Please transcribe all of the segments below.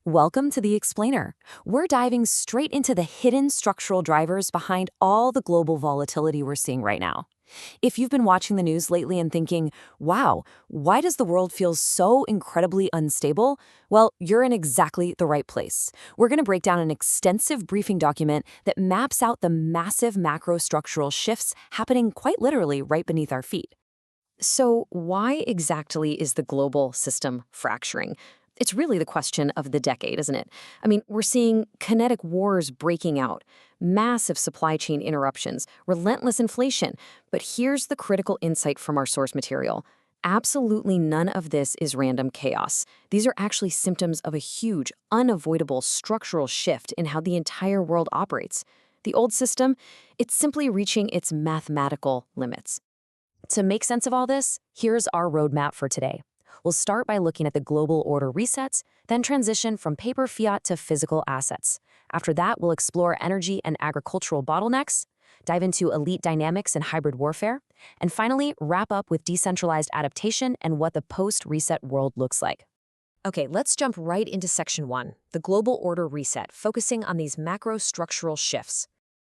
Welcome to The Explainer. We're diving straight into the hidden structural drivers behind all the global volatility we're seeing right now. If you've been watching the news lately and thinking, wow, why does the world feel so incredibly unstable? Well, you're in exactly the right place. We're going to break down an extensive briefing document that maps out the massive macro structural shifts happening quite literally right beneath our feet. So, why exactly is the global system fracturing? It's really the question of the decade, isn't it? I mean, we're seeing kinetic wars breaking out, massive supply chain interruptions, relentless inflation. But here's the critical insight from our source material. Absolutely none of this is random chaos. These are actually symptoms of a huge, unavoidable structural shift in how the entire world operates. The old system, it's simply reaching its mathematical limits. To make sense of all this, here's our roadmap for today. We'll start by looking at the global order resets, then transition from paper fiat to physical assets. After that, we'll explore energy and agricultural bottlenecks, dive into elite dynamics and hybrid warfare, and finally, wrap up with decentralized adaptation and what the post-reset world looks like. Okay, let's jump right into Section 1, the global order reset, focusing on these macro structural shifts.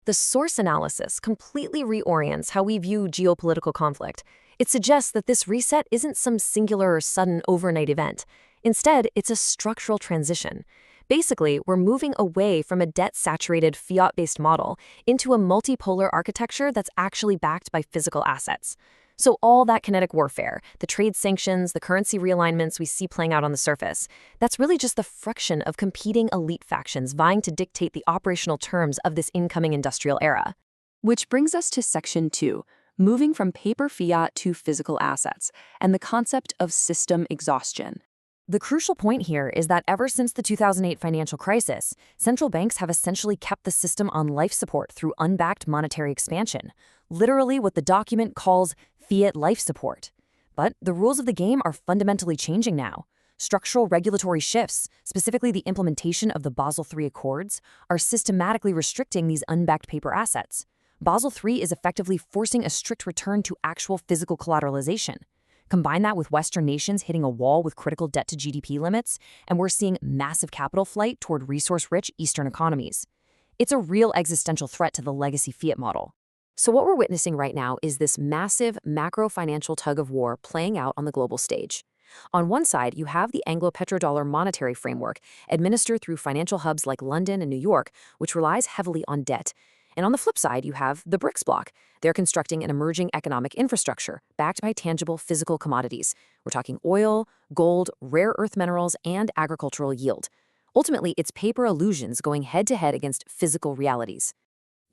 The source analysis completely reorients how we view geopolitical conflict. It suggests that this reset isn't some singular or sudden overnight event. Instead, it's a structural transition. Basically, we're moving away from a debt-saturated fiat-based model into a multipolar architecture that's actually backed by physical assets. So all that kinetic warfare, the trade sanctions, the currency realignments we see playing out on the surface, that's really just the friction of competing elite factions vying to dictate the operational terms of this incoming industrial era. Which brings us to Section 2, moving from paper fiat to physical assets, and the concept of system exhaustion. The crucial point here is that ever since the 2008 financial crisis, central banks have essentially kept the system on life support through unbacked monetary expansion, literally what the document calls fiat life support. But the rules of the game are fundamentally changing now. Structural regulatory shifts, specifically the implementation of the Basel III Accords, are systematically restricting these unbacked paper assets. Basel III is effectively forcing a strict return to actual physical collateralization. Combine that with Western nations hitting a wall with critical debt-to-GDP limits, and we're seeing massive capital flight toward resource-rich Eastern economies. It's a real existential threat to the legacy fiat model. So what we're witnessing right now is this massive macro-financial tug-of-war playing out on the global stage. On one side, you have the Anglo-petrodollar monetary framework administered through financial hubs like London and New York, which relies heavily on debt. And on the flip side, you have the BRICS bloc. They're constructing an emerging economic infrastructure backed by tangible physical commodities. We're talking oil, gold, rare earth minerals, and agricultural yield. Ultimately, it's paper illusions going head-to-head against physical realities.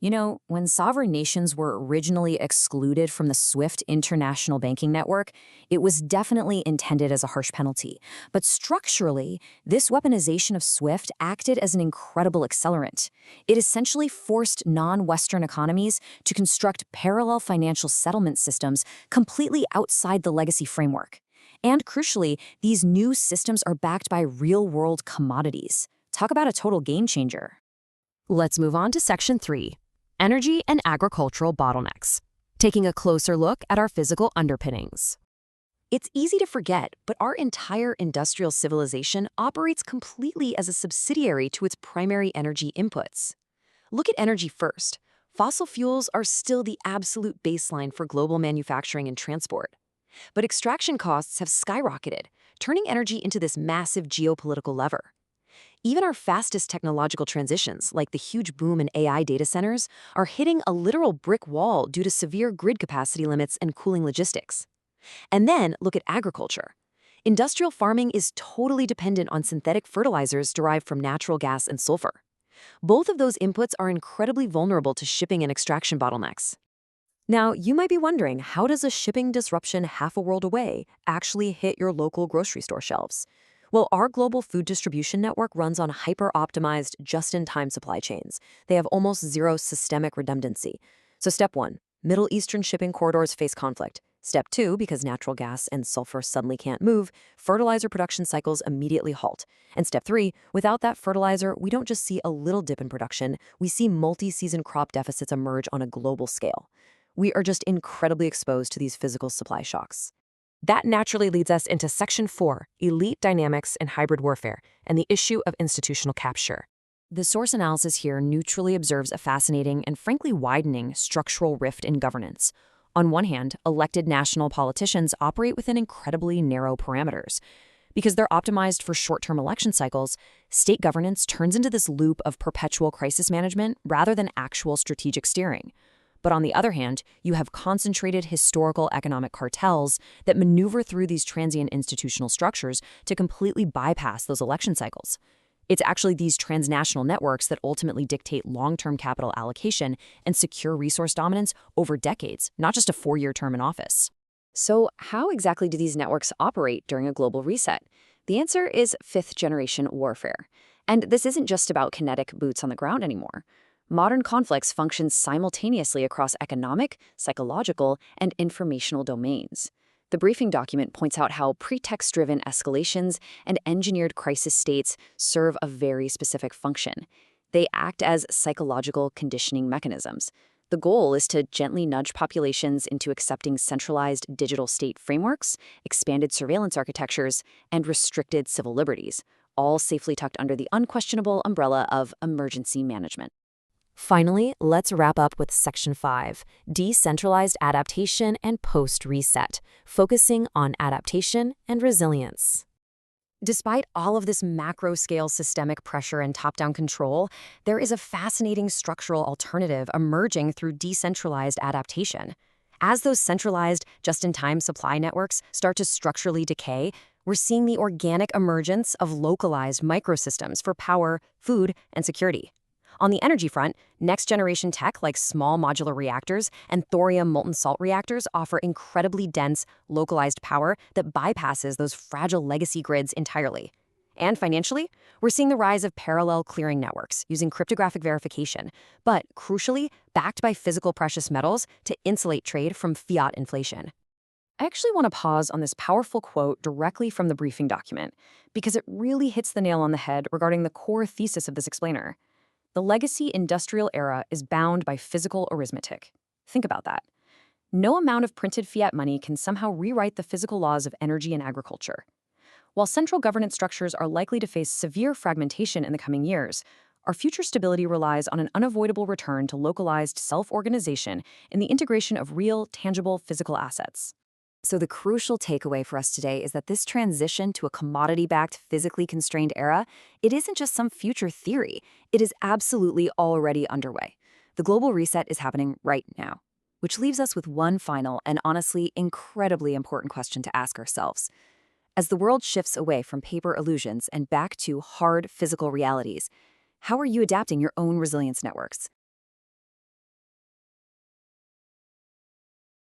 You know, when sovereign nations were originally excluded from the SWIFT international banking network, it was definitely intended as a harsh penalty. But structurally, this weaponization of SWIFT acted as an incredible accelerant. It essentially forced non-Western economies to construct parallel financial settlement systems completely outside the legacy framework. And crucially, these new systems are backed by real-world commodities. Talk about a total game changer. Let's move on to Section 3. Energy and agricultural bottlenecks, taking a closer look at our physical underpinnings. It's easy to forget, but our entire industrial civilization operates completely as a subsidiary to its primary energy inputs. Look at energy first. Fossil fuels are still the absolute baseline for global manufacturing and transport. But extraction costs have skyrocketed, turning energy into this massive geopolitical lever. Even our fastest technological transitions, like the huge boom in AI data centers, are hitting a literal brick wall due to severe grid capacity limits and cooling logistics. And then look at agriculture. Industrial farming is totally dependent on synthetic fertilizers derived from natural gas and sulfur. Both of those inputs are incredibly vulnerable to shipping and extraction bottlenecks. Now, you might be wondering, how does a shipping disruption half a world away actually hit your local grocery store shelves? Well, our global food distribution network runs on hyper-optimized, just-in-time supply chains. They have almost zero systemic redundancy. So step 1, Middle Eastern shipping corridors face conflict. Step 2, because natural gas and sulfur suddenly can't move, fertilizer production cycles immediately halt. And step 3, without that fertilizer, we don't just see a little dip in production, we see multi-season crop deficits emerge on a global scale. We are just incredibly exposed to these physical supply shocks. That naturally leads us into Section 4, Elite Dynamics in Hybrid Warfare, and the issue of institutional capture. The source analysis here neutrally observes a fascinating and frankly widening structural rift in governance. On one hand, elected national politicians operate within incredibly narrow parameters. Because they're optimized for short-term election cycles, state governance turns into this loop of perpetual crisis management rather than actual strategic steering. But on the other hand, you have concentrated historical economic cartels that maneuver through these transient institutional structures to completely bypass those election cycles. It's actually these transnational networks that ultimately dictate long-term capital allocation and secure resource dominance over decades, not just a 4-year term in office. So how exactly do these networks operate during a global reset? The answer is fifth-generation warfare. And this isn't just about kinetic boots on the ground anymore. Modern conflicts function simultaneously across economic, psychological, and informational domains. The briefing document points out how pretext-driven escalations and engineered crisis states serve a very specific function. They act as psychological conditioning mechanisms. The goal is to gently nudge populations into accepting centralized digital state frameworks, expanded surveillance architectures, and restricted civil liberties, all safely tucked under the unquestionable umbrella of emergency management. Finally, let's wrap up with Section 5, Decentralized Adaptation and Post-Reset, focusing on adaptation and resilience. Despite all of this macro-scale systemic pressure and top-down control, there is a fascinating structural alternative emerging through decentralized adaptation. As those centralized, just-in-time supply networks start to structurally decay, we're seeing the organic emergence of localized microsystems for power, food, and security. On the energy front, next-generation tech like small modular reactors and thorium molten salt reactors offer incredibly dense, localized power that bypasses those fragile legacy grids entirely. And financially, we're seeing the rise of parallel clearing networks using cryptographic verification, but crucially, backed by physical precious metals to insulate trade from fiat inflation. I actually want to pause on this powerful quote directly from the briefing document because it really hits the nail on the head regarding the core thesis of this explainer. The legacy industrial era is bound by physical arithmetic. Think about that. No amount of printed fiat money can somehow rewrite the physical laws of energy and agriculture. While central governance structures are likely to face severe fragmentation in the coming years, our future stability relies on an unavoidable return to localized self-organization in the integration of real, tangible physical assets. So the crucial takeaway for us today is that this transition to a commodity-backed, physically constrained era, it isn't just some future theory. It is absolutely already underway. The global reset is happening right now, which leaves us with one final and honestly incredibly important question to ask ourselves. As the world shifts away from paper illusions and back to hard physical realities, how are you adapting your own resilience networks?